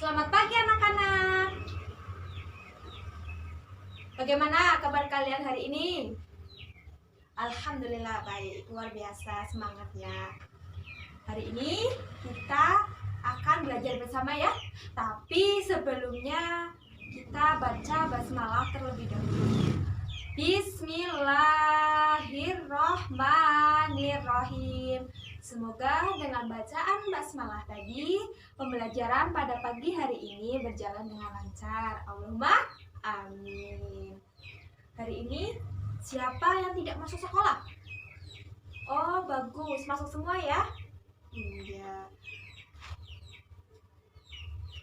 Selamat pagi anak-anak. Bagaimana kabar kalian hari ini? Alhamdulillah baik, luar biasa semangatnya. Hari ini kita akan belajar bersama ya. Tapi sebelumnya kita baca basmalah terlebih dahulu. Bismillahirrohmanirrohim. Semoga dengan bacaan basmalah tadi, pembelajaran pada pagi hari ini berjalan dengan lancar. Allahumma amin. Hari ini siapa yang tidak masuk sekolah? Oh bagus, masuk semua ya. Iya.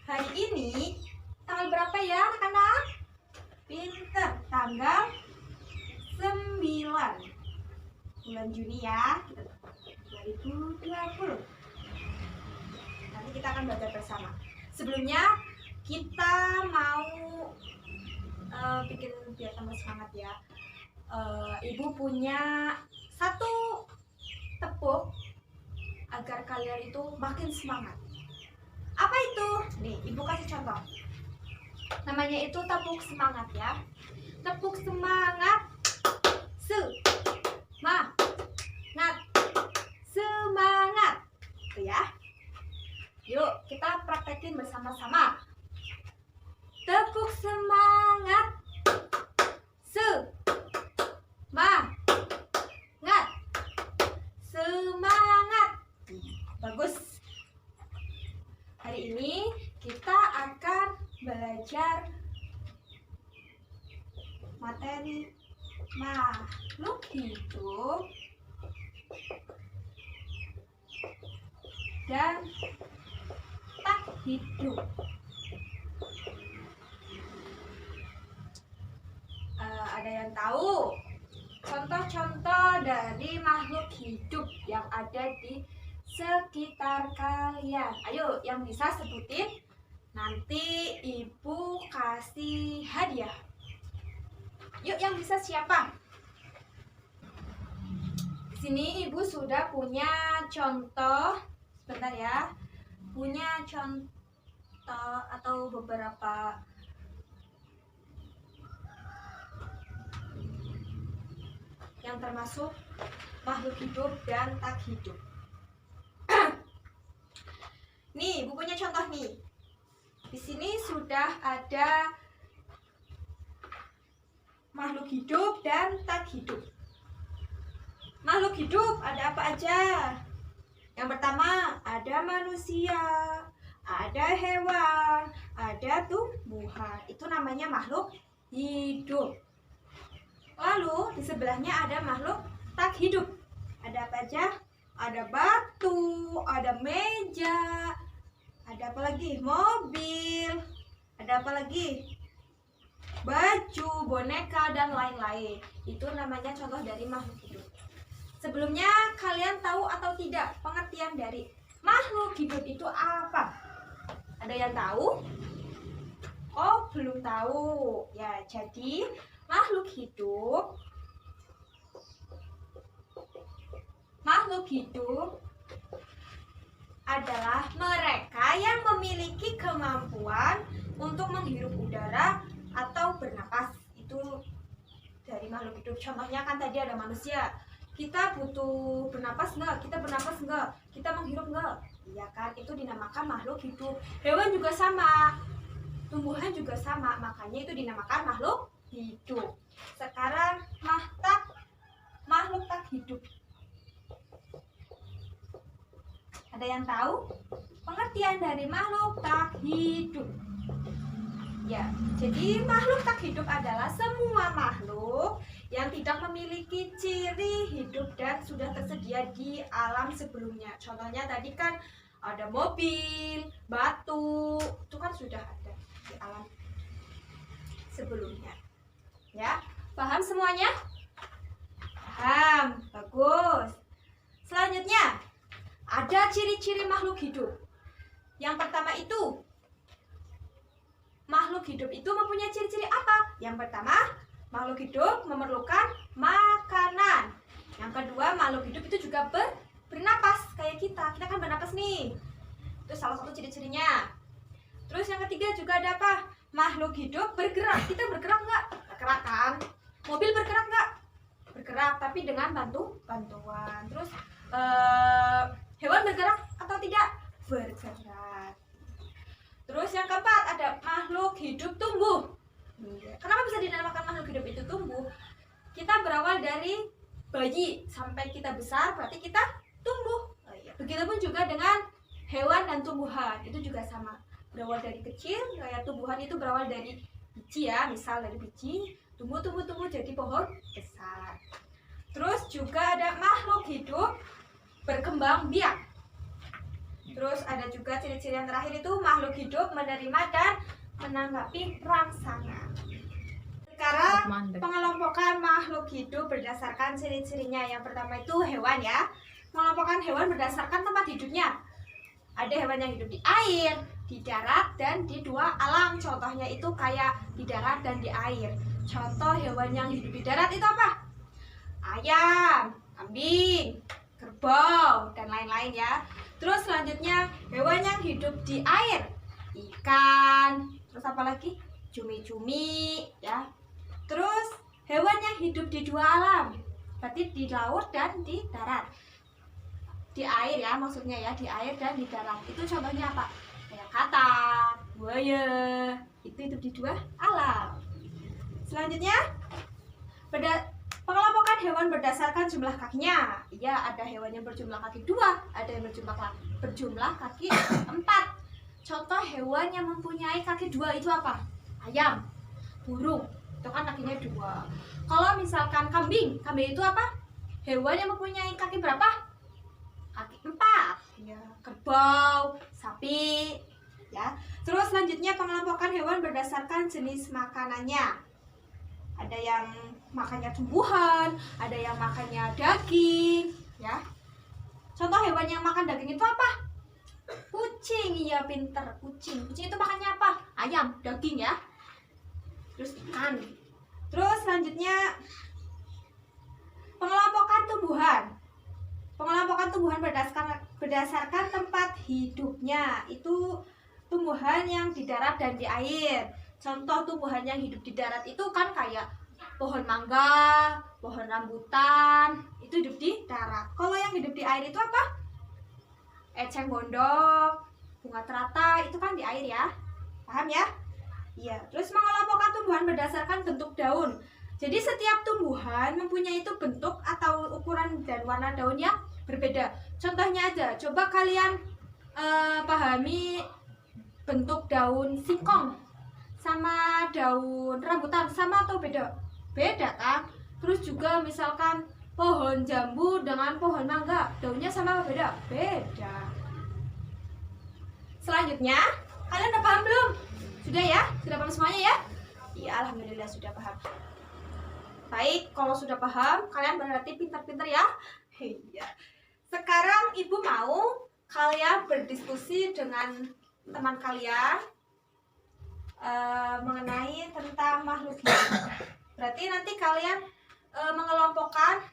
Hari ini tanggal berapa ya anak-anak? Pinter, tanggal 9 bulan Juni ya, 2020. Nanti kita akan belajar bersama. Sebelumnya kita mau bikin biar tambah semangat ya. Ibu punya satu tepuk agar kalian itu makin semangat. Apa itu? Nih, ibu kasih contoh. Namanya itu tepuk semangat ya. Tepuk semangat. Semangat. Semangat. Itu ya. Yuk, kita praktekin bersama-sama. Tepuk semangat. Semangat. Semangat. Bagus. Hari ini kita akan belajar materi makhluk hidup dan tak hidup. Ada yang tahu contoh-contoh dari makhluk hidup yang ada di sekitar kalian? Ayo, yang bisa sebutin. Nanti ibu kasih hadiah. Yuk, yang bisa siapa? Di sini ibu sudah punya contoh. Sebentar ya. Punya contoh atau beberapa yang termasuk makhluk hidup dan tak hidup. Nih, ibu punya contoh nih. Di sini sudah ada makhluk hidup dan tak hidup. Makhluk hidup ada apa aja? Yang pertama, ada manusia, ada hewan, ada tumbuhan. Itu namanya makhluk hidup. Lalu di sebelahnya ada makhluk tak hidup. Ada apa aja? Ada batu, ada meja, ada apa lagi? Mobil, ada apa lagi? Baju, boneka, dan lain-lain. Itu namanya contoh dari makhluk hidup. Sebelumnya kalian tahu atau tidak pengertian dari makhluk hidup itu apa? Ada yang tahu? Oh, belum tahu. Ya, jadi makhluk hidup adalah mereka yang memiliki kemampuan untuk menghirup udara atau bernapas. Itu dari makhluk hidup. Contohnya kan tadi ada manusia. Kita butuh bernapas enggak? Kita bernapas enggak? Kita menghirup enggak? Iya kan? Itu dinamakan makhluk hidup. Hewan juga sama. Tumbuhan juga sama. Makanya itu dinamakan makhluk hidup. Sekarang makhluk tak hidup. Ada yang tahu pengertian dari makhluk tak hidup? Ya, jadi makhluk tak hidup adalah semua makhluk yang tidak memiliki ciri hidup dan sudah tersedia di alam sebelumnya. Contohnya tadi kan ada mobil, batu, itu kan sudah ada di alam sebelumnya. Ya, paham semuanya? Paham, bagus. Selanjutnya, ada ciri-ciri makhluk hidup. Yang pertama itu, makhluk hidup itu mempunyai ciri-ciri apa? Yang pertama, makhluk hidup memerlukan makanan. Yang kedua, makhluk hidup itu juga bernapas kayak kita. Kita kan bernapas nih. Itu salah satu ciri-cirinya. Terus yang ketiga juga ada apa? Makhluk hidup bergerak. Kita bergerak nggak? Bergerak kan? Mobil bergerak nggak? Bergerak, tapi dengan bantuan. Terus hewan bergerak atau tidak? Bergerak. Terus yang keempat ada makhluk hidup tumbuh. Kenapa bisa dinamakan makhluk hidup itu tumbuh? Kita berawal dari bayi sampai kita besar, berarti kita tumbuh. Begitupun juga dengan hewan dan tumbuhan, itu juga sama. Berawal dari kecil, kayak tumbuhan itu berawal dari biji ya, misal dari biji, tumbuh jadi pohon besar. Terus juga ada makhluk hidup berkembang biak. Terus ada juga ciri-ciri yang terakhir itu makhluk hidup menerima dan menanggapi rangsangan. Sekarang pengelompokan makhluk hidup berdasarkan ciri-cirinya. Yang pertama itu hewan ya. Mengelompokkan hewan berdasarkan tempat hidupnya. Ada hewan yang hidup di air, di darat, dan di dua alam. Contohnya itu kayak di darat dan di air. Contoh hewan yang hidup di darat itu apa? Ayam, kambing, kerbau, dan lain-lain ya. Terus selanjutnya hewan yang hidup di air, ikan, terus apa lagi? Cumi-cumi ya. Terus hewan yang hidup di dua alam, berarti di laut dan di darat. Di air ya, maksudnya ya, di air dan di darat. Itu contohnya apa? Kayak katak, buaya, itu hidup di dua alam. Selanjutnya pengelompokan hewan berdasarkan jumlah kakinya. Iya, ada hewan yang berjumlah kaki 2, ada yang berjumlah kaki 4. Contoh hewan yang mempunyai kaki 2 itu apa? Ayam, burung, itu kan kakinya 2. Kalau misalkan kambing itu apa? Hewan yang mempunyai kaki berapa? Kaki 4. Ya, kerbau, sapi, ya. Terus selanjutnya pengelompokan hewan berdasarkan jenis makanannya. Ada yang makannya tumbuhan, ada yang makannya daging, ya. Contoh hewan yang makan daging itu apa? Kucing. Iya, pinter, kucing. Kucing itu makannya apa? Ayam, daging ya. Terus ikan. Terus selanjutnya pengelompokan tumbuhan. Pengelompokan tumbuhan berdasarkan tempat hidupnya. Itu tumbuhan yang di darat dan di air. Contoh tumbuhan yang hidup di darat itu kan kayak pohon mangga, pohon rambutan, itu hidup di darat. Kalau yang hidup di air itu apa? Eceng gondok, bunga teratai, itu kan di air ya. Paham ya? Iya. Terus mengelompokkan tumbuhan berdasarkan bentuk daun. Jadi setiap tumbuhan mempunyai itu bentuk atau ukuran dan warna daun yang berbeda. Contohnya aja, coba kalian pahami bentuk daun singkong sama daun rambutan, sama atau beda? Beda kan? Terus juga misalkan pohon jambu dengan pohon mangga, daunnya sama apa beda? Beda. Selanjutnya, kalian udah paham belum? Sudah ya? Sudah paham semuanya ya? Iya, alhamdulillah sudah paham. Baik, kalau sudah paham, kalian berarti pintar-pintar ya? Iya. Sekarang ibu mau kalian berdiskusi dengan teman kalian mengenai tentang makhluk hidup. Berarti nanti kalian mengelompokkan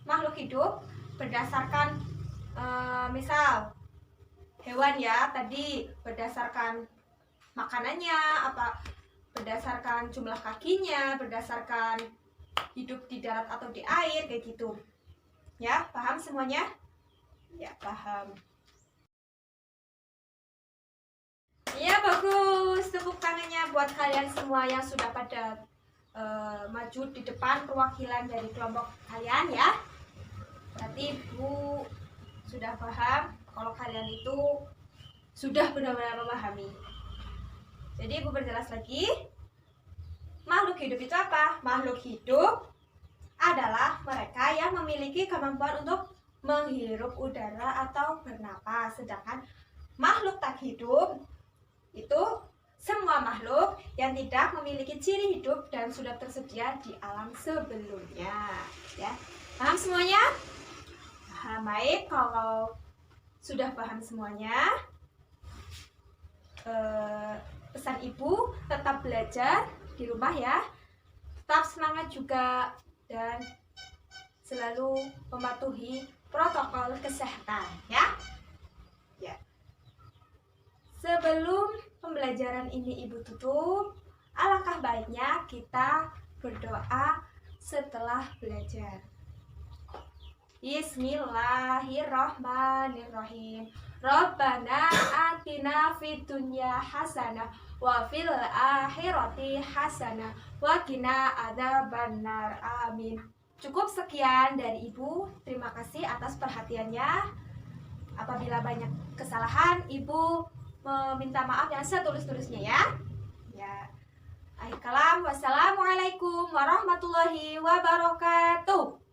makhluk hidup berdasarkan misal hewan ya, tadi berdasarkan makanannya, apa berdasarkan jumlah kakinya, berdasarkan hidup di darat atau di air, kayak gitu. Ya, paham semuanya? Ya, paham. Ya, bagus. Tepuk tangannya buat kalian semua yang sudah pada maju di depan perwakilan dari kelompok kalian ya. Berarti Bu sudah paham kalau kalian itu sudah benar-benar memahami. Jadi Ibu perjelas lagi. Makhluk hidup itu apa? Makhluk hidup adalah mereka yang memiliki kemampuan untuk menghirup udara atau bernapas. Sedangkan makhluk tak hidup itu semua makhluk yang tidak memiliki ciri hidup dan sudah tersedia di alam sebelumnya. Ya, paham semuanya? Paham. Baik, kalau sudah paham semuanya, pesan Ibu tetap belajar di rumah ya, tetap semangat juga dan selalu mematuhi protokol kesehatan ya. Ya. Sebelum pembelajaran ini Ibu tutup, alangkah baiknya kita berdoa setelah belajar. Bismillahirrahmanirrahim. Rabbana atina fid dunya hasanah wa fil akhirati hasanah wa qina adzabannar. Amin. Cukup sekian dari Ibu. Terima kasih atas perhatiannya. Apabila banyak kesalahan, Ibu meminta maaf yang setulus-tulusnya ya. Akhir kalam, wassalamualaikum warahmatullahi wabarakatuh.